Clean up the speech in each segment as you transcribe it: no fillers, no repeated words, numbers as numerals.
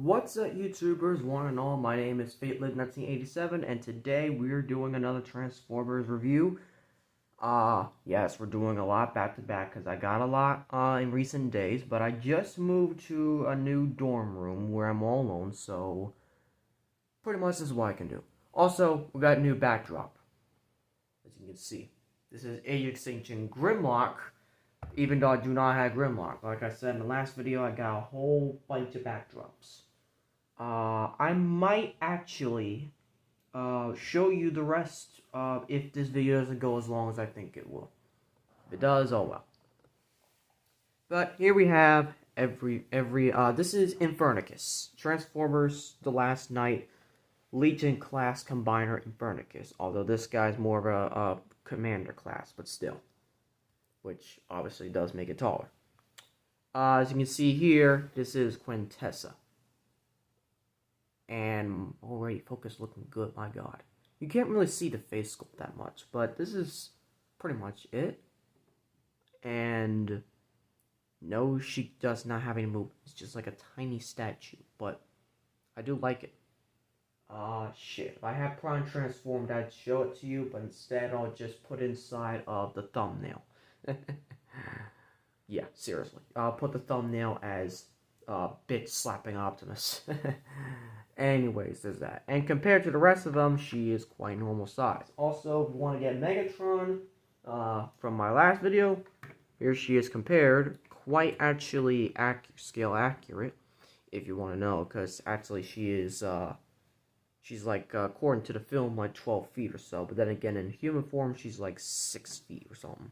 What's up, YouTubers, one and all? My name is Fatelib1987, and today we're doing another Transformers review. Yes, we're doing a lot back to back because I got a lot in recent days, but I just moved to a new dorm room where I'm all alone, so pretty much this is what I can do. Also, we got a new backdrop, as you can see. This is Age of Extinction Grimlock, even though I do not have Grimlock. Like I said in the last video, I got a whole bunch of backdrops. I might actually show you the rest if this video doesn't go as long as I think it will. If it does, oh well. But here we have this is Infernocus. Transformers The Last Night Legion class combiner Infernocus. Although this guy's more of a commander class, but still. Which obviously does make it taller. As you can see here, this is Quintessa. And already focus looking good, my god. You can't really see the face sculpt that much, but this is pretty much it. And no, she does not have any movement. It's just like a tiny statue, but I do like it. Shit. If I had Prime transformed, I'd show it to you, but instead I'll just put inside of the thumbnail. Yeah, seriously. I'll put the thumbnail as bitch slapping Optimus. Anyways, there's that. And compared to the rest of them, she is quite normal size. Also, if you want to get Megatron from my last video, here she is compared. Quite actually scale accurate, if you want to know, because actually she is, she's like, according to the film, like 12 feet or so. But then again, in human form, she's like 6 feet or something.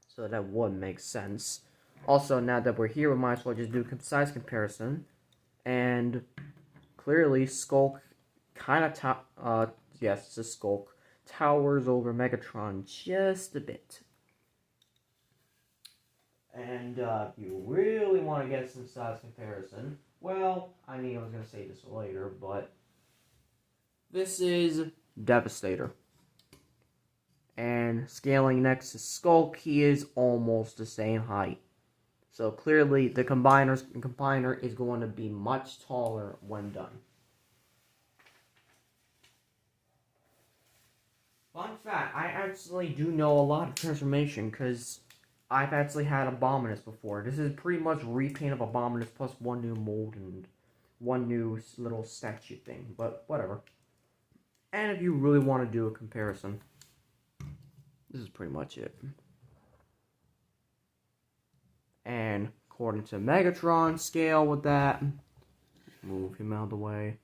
So that would make sense. Also, now that we're here, we might as well just do a size comparison. And clearly, Skulk kind of, yes, it's a Skulk, towers over Megatron just a bit. And if you really want to get some size comparison, well, I mean, I was going to say this later, but this is Devastator. And scaling next to Skulk, he is almost the same height. So clearly, the combiner is going to be much taller when done. Fun fact, I actually do know a lot of transformation because I've actually had Abominus before. This is pretty much repaint of Abominus plus one new mold and one new little statue thing, but whatever. And if you really want to do a comparison, this is pretty much it. And according to Megatron scale with that, move him out of the way.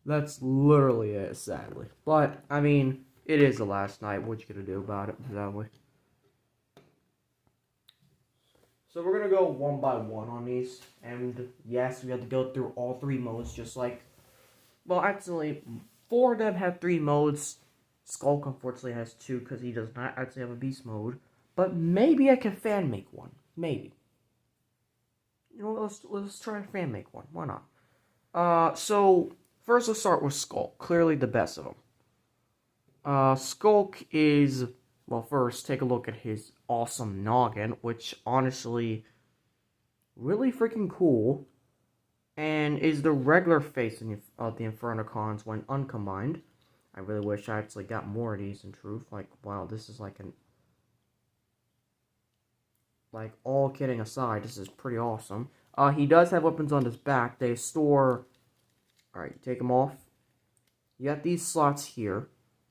That's literally it, sadly. But, I mean, it is the last night. What you gonna do about it, sadly? So we're gonna go one by one on these. And yes, we have to go through all three modes, just like... Well, actually, 4 of them have 3 modes. Skulk, unfortunately, has 2 because he does not actually have a beast mode. But maybe I can fan make one. Maybe. You know, let's try to fan make one. Why not? So first let's start with Skulk. Clearly the best of them. Skulk is, well, first take a look at his awesome noggin, which honestly really freaking cool, and is the regular face of the Infernocons when uncombined. I really wish I actually got more of these in truth. Like, wow, this is like an... Like, all kidding aside, this is pretty awesome. He does have weapons on his back. They store... Alright, take them off. You got these slots here.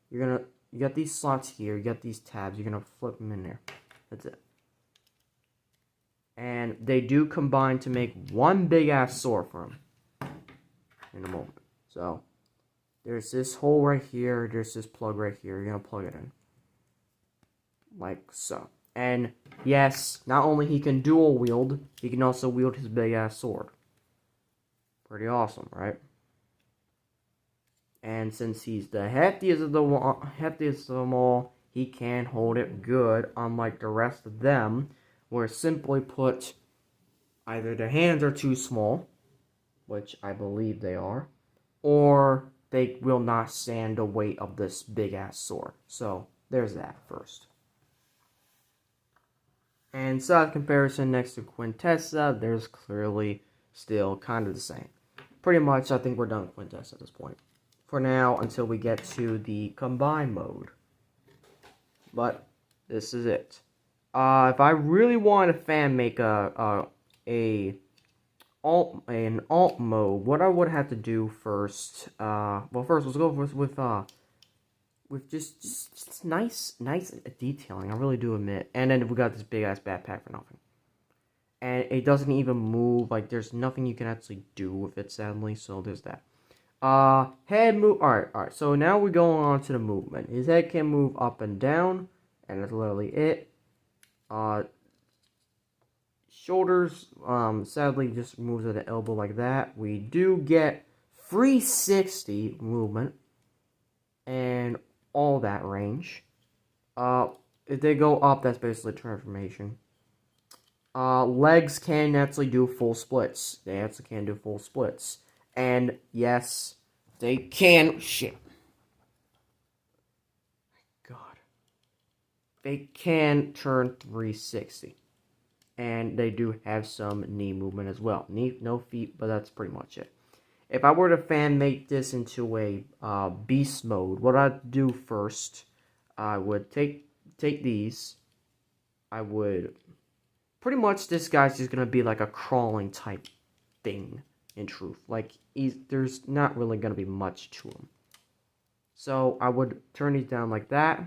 You got these slots here. You got these tabs. You're gonna flip them in there. That's it. And they do combine to make one big-ass sword for him. In a moment. So, there's this hole right here. There's this plug right here. You're gonna plug it in. Like so. And yes, not only he can dual wield, he can also wield his big ass sword. Pretty awesome, right? And since he's the heftiest of them all, he can hold it good, unlike the rest of them, where simply put, either their hands are too small, which I believe they are, or they will not stand the weight of this big ass sword. So there's that first. And size comparison next to Quintessa, there's clearly still kind of the same. Pretty much, I think we're done with Quintess at this point. For now, until we get to the combine mode. But this is it. If I really want to fan make an alt mode, what I would have to do first, well, first let's go with just nice detailing. I really do admit. And then we got this big ass backpack for nothing, and it doesn't even move. Like there's nothing you can actually do with it, sadly. So there's that. Head move. All right. So now we're going on to the movement. His head can move up and down, and that's literally it. Shoulders, sadly, just moves at the elbow like that. We do get 360 movement and all that range. If they go up, that's basically transformation. Legs can actually do full splits. They actually can do full splits. And yes, they can. Shit. God. They can turn 360. And they do have some knee movement as well. Knee, no feet, but that's pretty much it. If I were to fan make this into a beast mode, what I'd do first, I would take these. I would pretty much this guy's just gonna be like a crawling type thing. In truth, like there's not really gonna be much to him. So I would turn these down like that.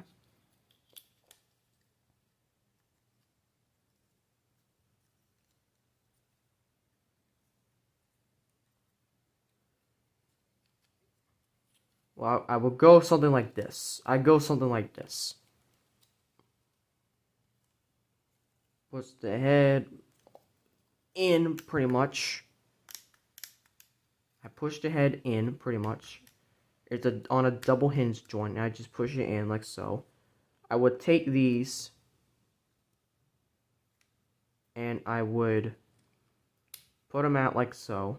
Well, I would go something like this. I go something like this. Push the head in pretty much. I push the head in pretty much. It's on a double hinge joint, and I just push it in like so. I would take these and I would put them out like so,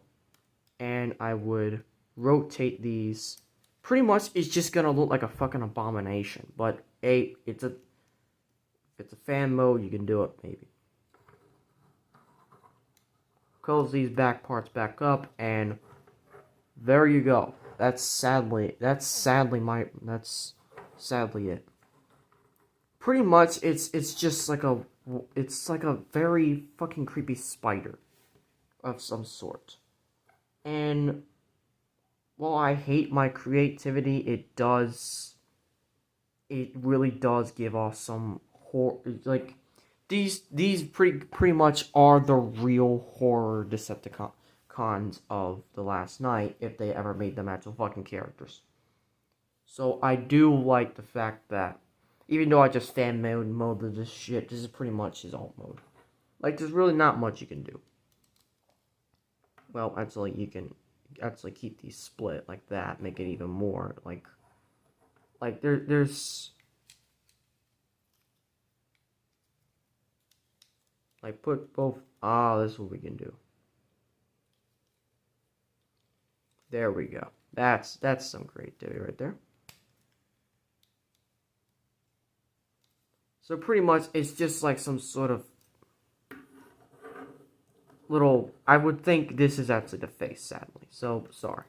and I would rotate these. Pretty much, it's just gonna look like a fucking abomination. But if it's a fan mode, you can do it maybe. Close these back parts back up, and there you go. That's sadly it. Pretty much, it's just like a very fucking creepy spider of some sort. And while I hate my creativity, it really does give off some horror. Like these pretty much are the real horror Decepticons of the last night, if they ever made them actual fucking characters. So I do like the fact that even though I just fan mode this shit, this is pretty much his alt mode. Like there's really not much you can do. Well, actually you can actually keep these split like that, make it even more like there's like put both. This is what we can do. There we go. That's some creativity right there. So pretty much it's just like some sort of little, I would think this is actually the face, sadly. So sorry.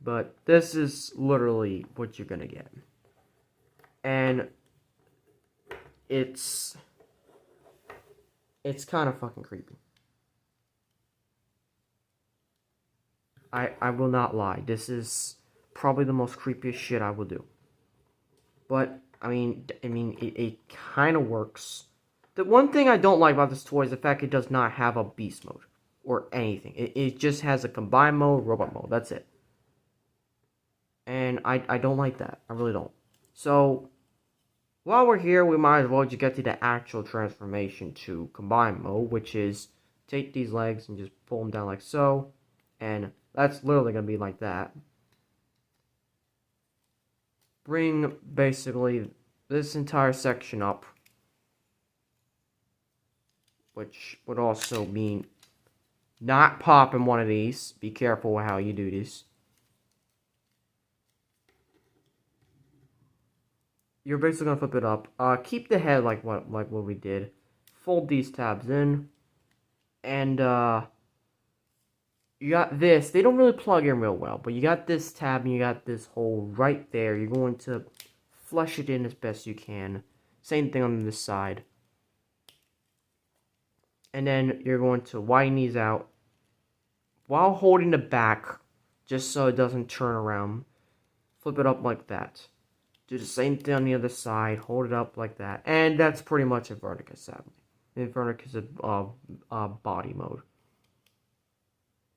But this is literally what you're gonna get. And it's kind of fucking creepy. I will not lie. This is probably the most creepiest shit I will do. But I mean, it kind of works. The one thing I don't like about this toy is the fact it does not have a beast mode or anything. It just has a combine mode, robot mode. That's it. And I don't like that. I really don't. So while we're here, we might as well just get to the actual transformation to combine mode, which is take these legs and just pull them down like so, and that's literally gonna be like that. Bring basically this entire section up, which would also mean not popping one of these. Be careful with how you do this. you're basically gonna flip it up. Keep the head like what we did. Fold these tabs in, and you got this. They don't really plug in real well, but you got this tab and you got this hole right there. You're going to flush it in as best you can. Same thing on this side. And then you're going to widen these out while holding the back, just so it doesn't turn around. Flip it up like that. Do the same thing on the other side. Hold it up like that. And that's pretty much Infernocus, sadly. Infernocus is body mode.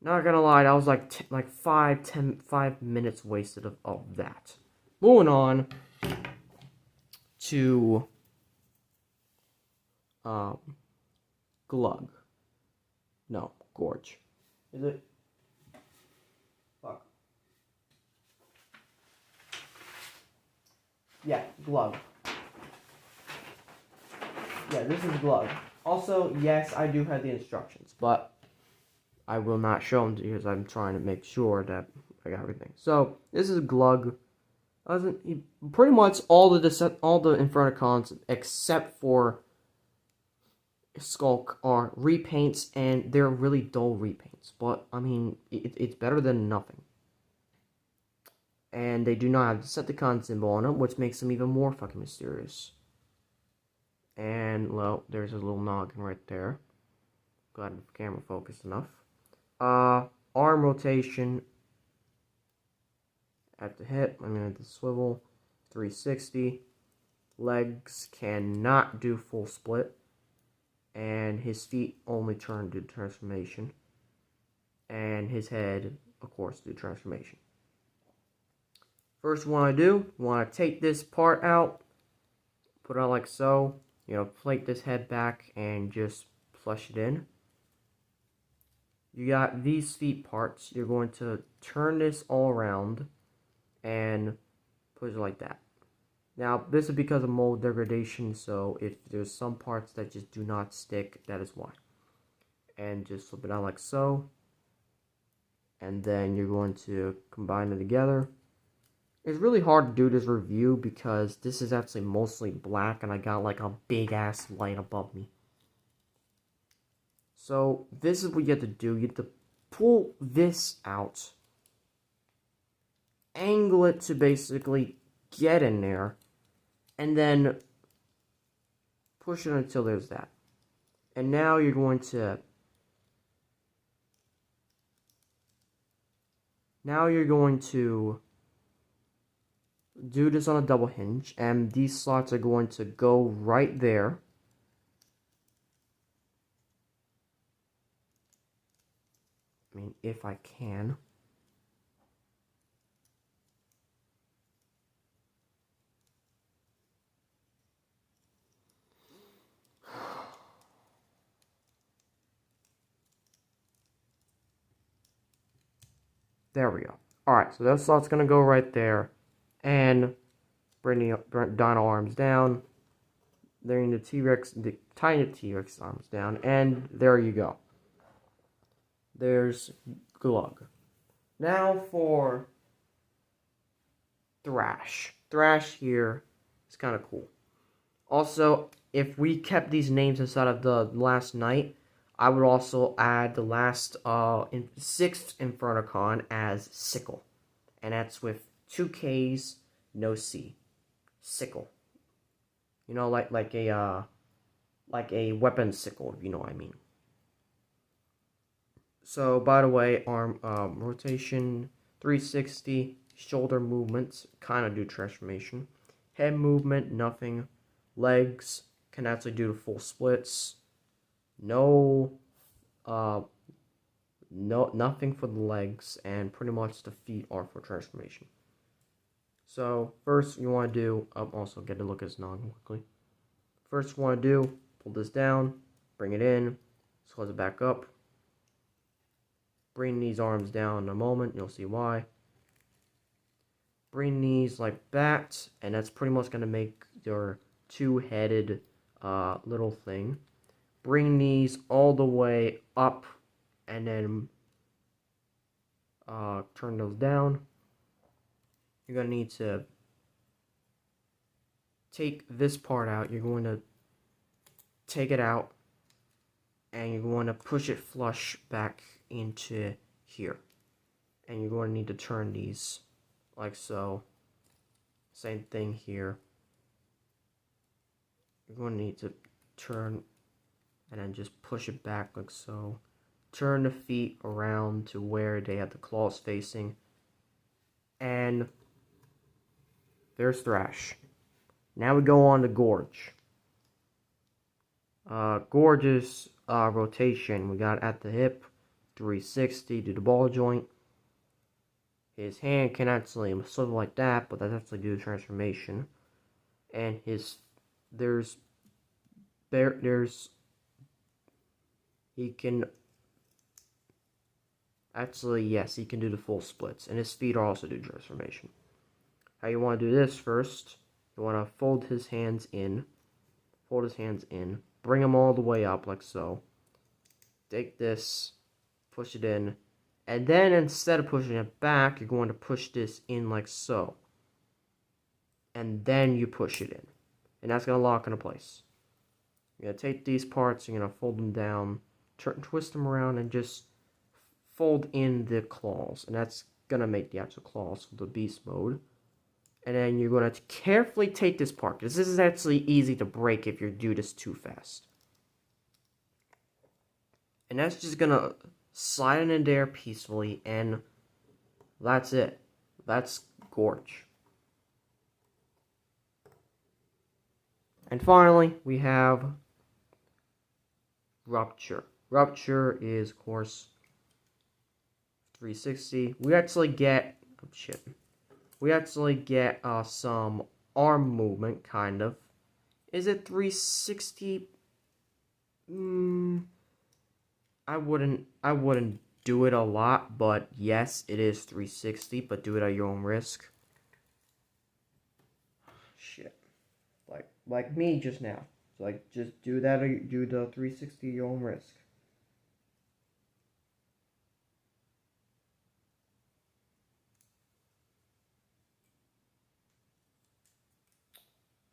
Not gonna lie, that was like 5 minutes wasted of that. Moving on to Glug. No, Gorge. Is it? Fuck. Yeah, Glug. Yeah, this is Glug. Also, yes, I do have the instructions, but I will not show them to you because I'm trying to make sure that I got everything. So, this is Glug. Pretty much all the Infernicons except for Skulk are repaints, and they're really dull repaints. But, I mean, it's better than nothing. And they do not have the Decepticon symbol on them, which makes them even more fucking mysterious. And, well, there's a little noggin right there. Glad the camera focused enough. Arm rotation at the hip, at the swivel, 360. Legs cannot do full split. And his feet only turn to transformation. And his head, of course, do transformation. First, what I do, you want to take this part out, put it out like so. Plate this head back and just flush it in. You got these feet parts. You're going to turn this all around and put it like that. Now, this is because of mold degradation, so if there's some parts that just do not stick, that is why. And just flip it out like so. And then you're going to combine it together. It's really hard to do this review because this is actually mostly black and I got like a big ass light above me. So this is what you have to do. You have to pull this out, angle it to basically get in there, and then push it until there's that. And now you're going to do this on a double hinge, and these slots are going to go right there. If I can. There we go. Alright, so that slot's going to go right there. And bring the Dino arms down. Bring the tiny T-Rex arms down. And there you go. There's Glug. Now for Thrash. Thrash here is kind of cool. Also, if we kept these names inside of the last night, I would also add the last 6th Infernicon as Sickle. And that's with 2 K's, no C. Sickle. Like a weapon sickle, if you know what I mean. So, by the way, arm rotation, 360, shoulder movements, kind of do transformation. Head movement, nothing. Legs, can actually do the full splits. Nothing for the legs, and pretty much the feet are for transformation. So, first you want to do, also get a look at this noggin quickly. First you want to do, pull this down, bring it in, close it back up. Bring these arms down in a moment, you'll see why. Bring these like that, and that's pretty much going to make your two-headed little thing. Bring these all the way up, and then turn those down. You're going to need to take this part out, you're going to take it out, and you're going to push it flush back into here. And you're going to need to turn these like so. Same thing here. You're going to need to turn and then just push it back like so. Turn the feet around to where they have the claws facing. And there's Thrash. Now we go on to Gorge. Gorge's rotation. We got at the hip, 360 to the ball joint. His hand can actually swivel like that, but that's actually due to transformation. And he can actually, yes, he can do the full splits, and his feet are also due to transformation. How you want to do this first? You want to fold his hands in, bring them all the way up like so. Take this, push it in. And then instead of pushing it back, you're going to push this in like so. And then you push it in. And that's going to lock into place. You're going to take these parts, you're going to fold them down, twist them around, and just fold in the claws. And that's going to make the actual claws for the beast mode. And then you're going to carefully take this part, because this is actually easy to break if you do this too fast. And that's just going to slide it in there peacefully, and that's it. That's Gorge. And finally, we have Rupture. Rupture is, of course, 360. We actually get... oh, shit. We actually get some arm movement, kind of. Is it 360? I wouldn't do it a lot, but yes, it is 360, but do it at your own risk. Shit. Like me just now. So just do that, or do the 360 at your own risk.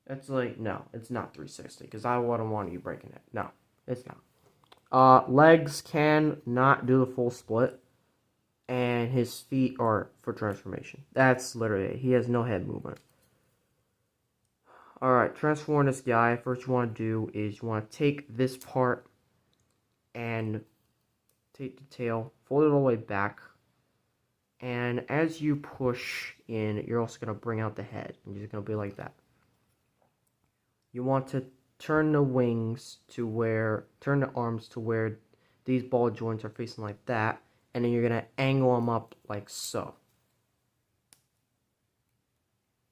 It's like, no, it's not 360, because I wouldn't want you breaking it. No, it's not. Legs can not do the full split, and his feet are for transformation. That's literally it. He has no head movement. Alright, transform this guy. First you want to do is you want to take this part and take the tail, fold it all the way back, and as you push in, you're also going to bring out the head, and you're just going to be like that. You want to turn the wings to where, turn the arms to where these ball joints are facing like that, and then you're going to angle them up like so.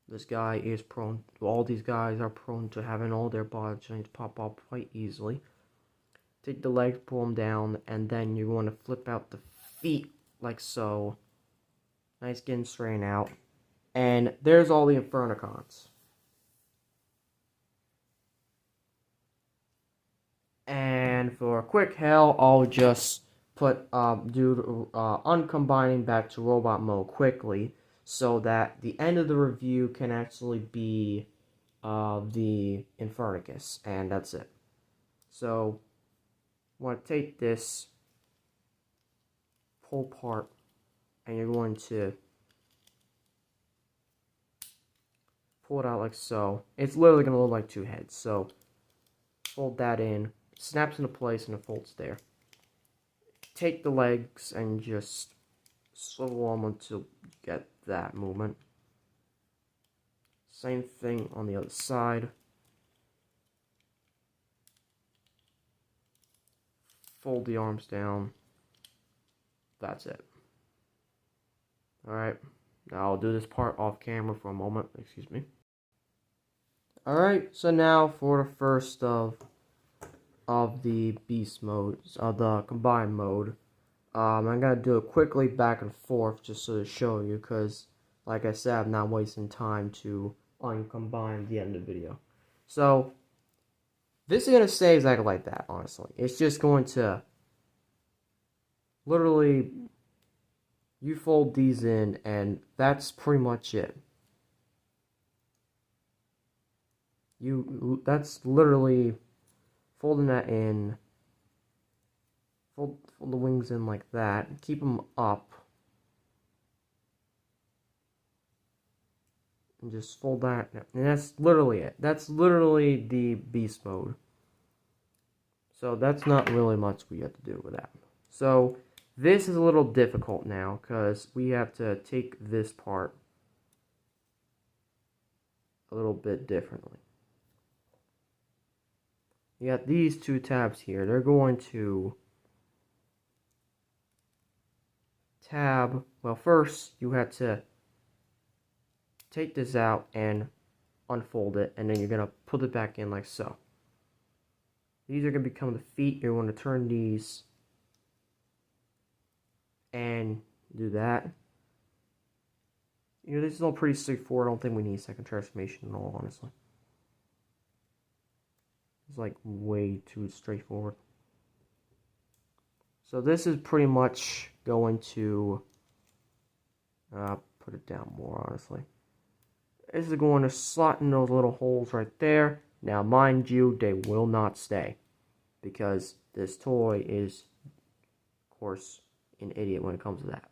This guy is prone, all these guys are prone to having all their ball joints pop up quite easily. Take the legs, pull them down, and then you're going to flip out the feet like so. Nice getting straightened out. And there's all the Infernocons. And for a quick hell, I'll just put uncombining back to robot mode quickly, so that the end of the review can actually be the Infernocus, and that's it. So, I want to take this whole part, and you're going to pull it out like so. It's literally going to look like two heads, so fold that in. Snaps into place and it folds there. Take the legs and just swivel them until you get that movement. Same thing on the other side. Fold the arms down. That's it. Alright, now I'll do this part off camera for a moment. Excuse me. Alright, so now for the first of the beast modes, the combined mode. I'm gonna do it quickly back and forth just so to show you, because like I said, I'm not wasting time to uncombine the end of the video. So this is gonna stay exactly like that, honestly. It's just going to literally, you fold these in and that's pretty much it. that's literally folding that in. Fold the wings in like that. Keep them up. And just fold that. And that's literally it. That's literally the beast mode. So that's not really much we have to do with that. So this is a little difficult now because we have to take this part a little bit differently. You got these two tabs here. They're going to tab. Well, first you have to take this out and unfold it, and then you're going to put it back in like so. These are going to become the feet. You're going to turn these and do that. You know, this is all pretty straightforward. I don't think we need a second transformation at all, honestly. It's like way too straightforward. So this is pretty much going to put it down more, honestly. This is going to slot in those little holes right there. Now, mind you, they will not stay because this toy is, of course, an idiot when it comes to that.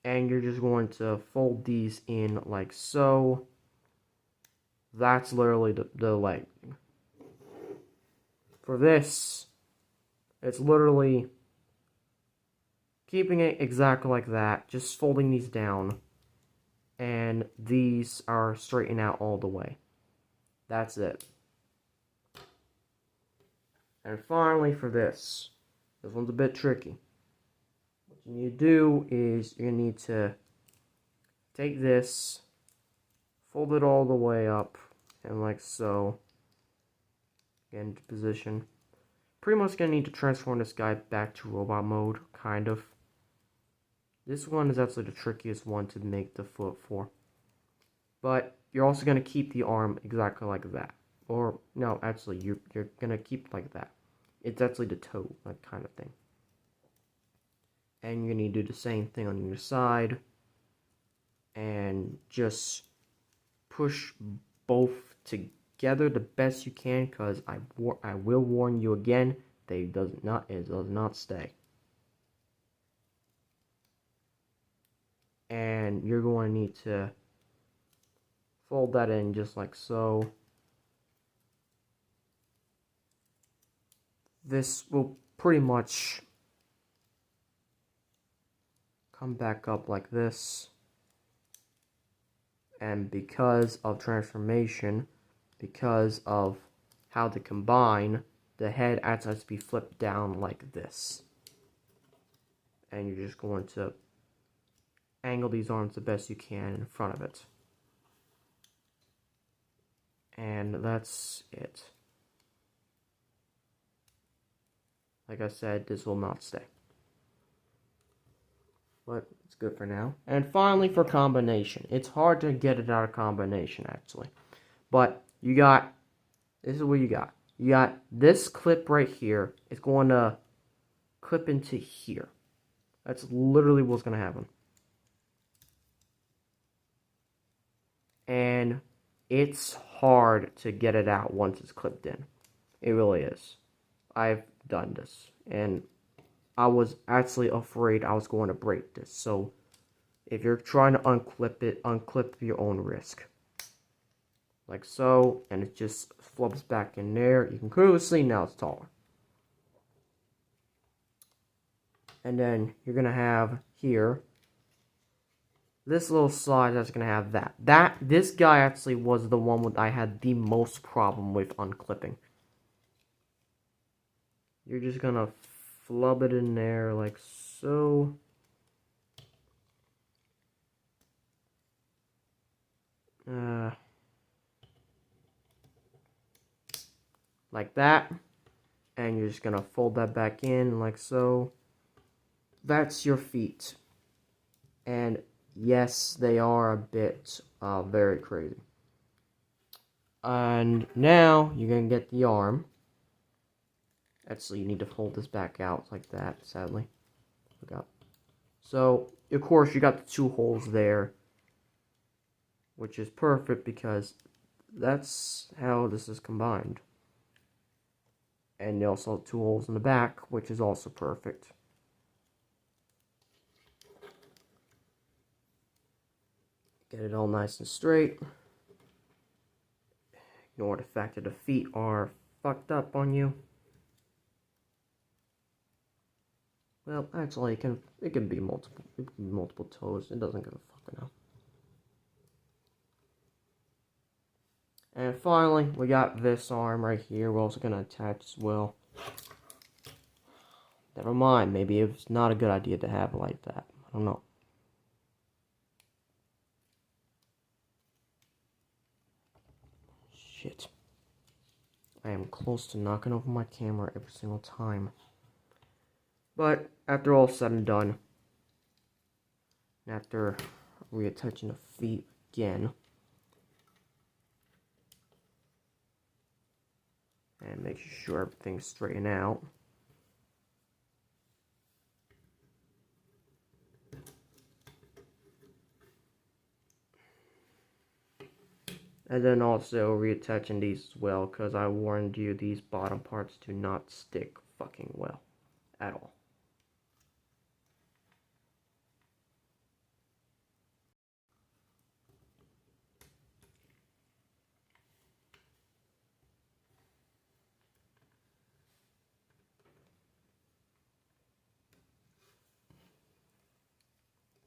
And you're just going to fold these in like so. That's literally the leg. For this, it's literally keeping it exactly like that, just folding these down, and these are straightened out all the way. That's it. And finally for this one's a bit tricky. What you need to do is you need to take this, fold it all the way up, and like so. Into position. Pretty much gonna need to transform this guy back to robot mode, kind of. This one is actually the trickiest one to make the foot for. But you're also gonna keep the arm exactly like that. Or no, actually you're gonna keep it like that. It's actually the toe, that kind of thing. And you're gonna do the same thing on your side. And just push both together the best you can, because I will warn you again, it does not stay. And you're going to need to fold that in just like so. This will pretty much come back up like this. And because of transformation, because of how to combine, the head actually has to be flipped down like this. And you're just going to angle these arms the best you can in front of it. And that's it. Like I said, this will not stay. But it's good for now. And finally for combination. It's hard to get it out of combination, actually. But you got, this is what you got. You got this clip right here. It's going to clip into here. That's literally what's going to happen. And it's hard to get it out once it's clipped in. It really is. I've done this. And I was actually afraid I was going to break this. So if you're trying to unclip it, unclip your own risk. Like so, and it just flops back in there. You can clearly see now it's taller. And then you're going to have here, this little slide that's going to have that. This guy actually was the one I had the most problem with unclipping. You're just going to flub it in there like so. Like that. And you're just going to fold that back in like so. That's your feet. And yes, they are a bit very crazy. And now you're going to get the arm. Actually, you need to fold this back out like that, sadly. Forgot. So, of course, you got the two holes there, which is perfect because that's how this is combined. And they also have 2 holes in the back, which is also perfect. Get it all nice and straight. Ignore the fact that the feet are fucked up on you. Well, actually, it can be multiple toes. It doesn't give a fuck now. And finally, we got this arm right here. We're also gonna attach as well. Never mind. Maybe it's not a good idea to have it like that. I don't know. Shit. I am close to knocking over my camera every single time. But after all said and done, after reattaching the feet again, and making sure everything's straightened out, and then also reattaching these as well, because I warned you these bottom parts do not stick fucking well at all.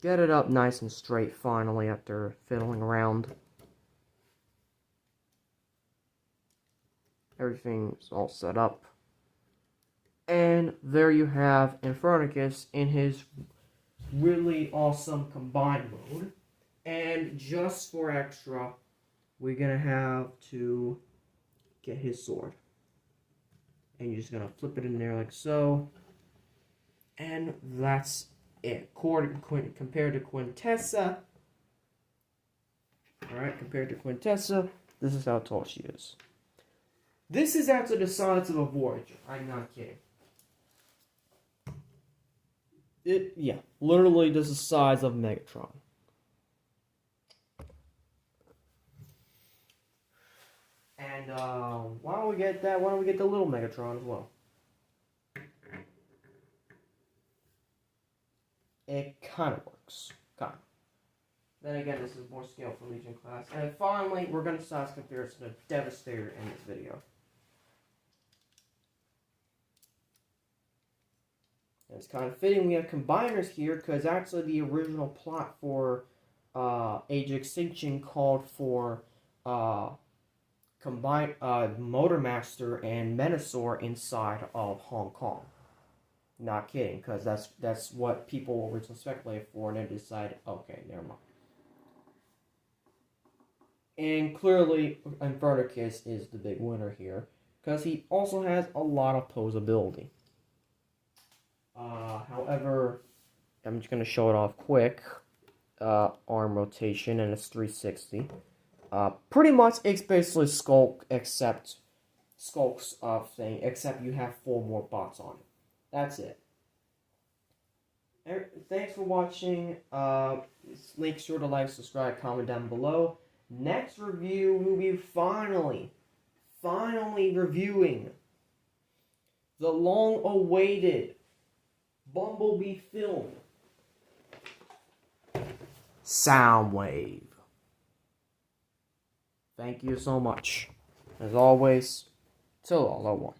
Get it up nice and straight finally after fiddling around. Everything's all set up. And there you have Infernocus in his really awesome combined mode. And just for extra, we're gonna have to get his sword. And you're just gonna flip it in there like so. And that's it. Compared to Quintessa. Alright, compared to Quintessa, this is how tall she is. This is actually the size of a Voyager. I'm not kidding. Yeah, literally this is the size of Megatron. And, why don't we get that? Why don't we get the little Megatron as well? It kind of works. Kind of. Then again, this is more scale for Legion class. And finally, we're going to size comparison of Devastator in this video. And it's kind of fitting we have combiners here, because actually the original plot for Age of Extinction called for combined Motormaster and Menasor inside of Hong Kong. Not kidding, because that's what people originally speculated for, and then decided, okay, never mind. And clearly, Infernocus is the big winner here, because he also has a lot of posability. However, I'm just going to show it off quick. Arm rotation, and it's 360. Pretty much, it's basically Skulk, except Skulk's thing, except you have 4 more bots on it. That's it. Thanks for watching. Make sure to like, subscribe, comment down below. Next review, we'll be finally reviewing the long-awaited Bumblebee film, Soundwave. Thank you so much. As always, till all I want.